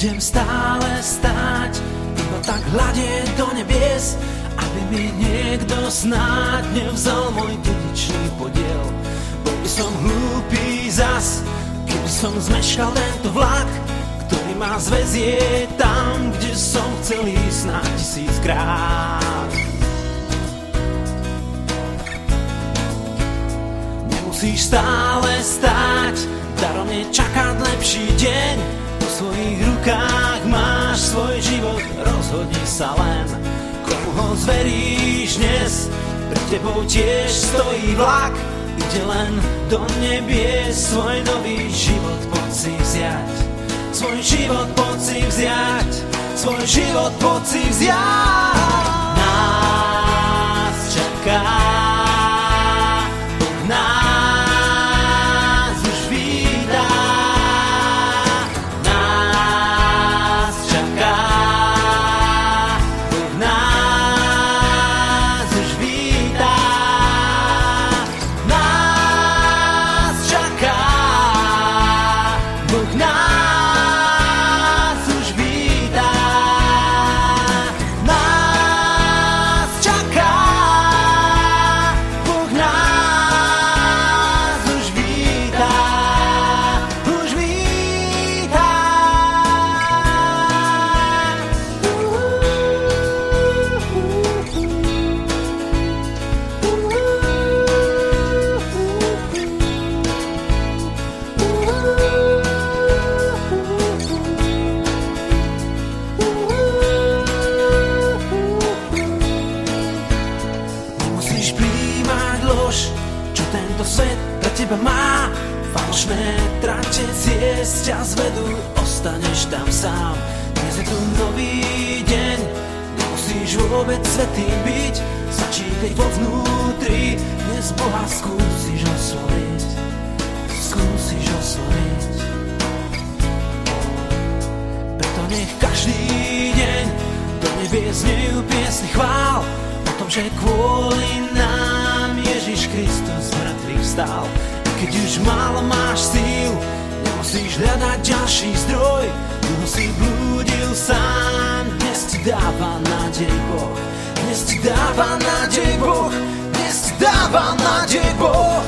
Budem stále stáť, iba tak hľadieť do nebies, aby mi niekto snáď nevzal môj dedičný podiel. Bol by som hlúpy zas, keby som zmeškal tento vlak, ktorý ma zvezie tam, kde som chcel ísť snáď 1000-krát. Nemusíš stále stáť, darovne čakať lepší deň. Po svojich rukách máš svoj život, rozhodni sa len, komu ho zveríš dnes. Pred tebou tiež stojí vlak, ide len do nebies. Svoj nový život poď si vziať, svoj život poď si vziať, svoj život poď si vziať. Nás čaká, Boh nás už víta. Nás čaká, Boh nás už víta. Nás čaká, Boh nás už víta. Nás čaká, Boh nás už víta. Už víta. Nemusíš prijímať lož, čo tento svet pre teba má. Falošné trate ciest ťa zvedú, ostaneš tam sám. Dnes je tu nový deň, nemusíš vôbec svätý byť, stačí keď vo vnútri dnes Boha skúsiš osloviť. Skúsiš osloviť. Preto nech každý deň do nebie znejú piesny chvál o tom, že kvôli nám Ježiš Kristus z mŕtvych vstal. Keď už málo máš síl, nemusíš hľadať ďalší zdroj, dlho si blúdil sám. Dnes ti dáva nádej Boh, dnes ti dáva nádej Boh, dnes ti dáva nádej Boh.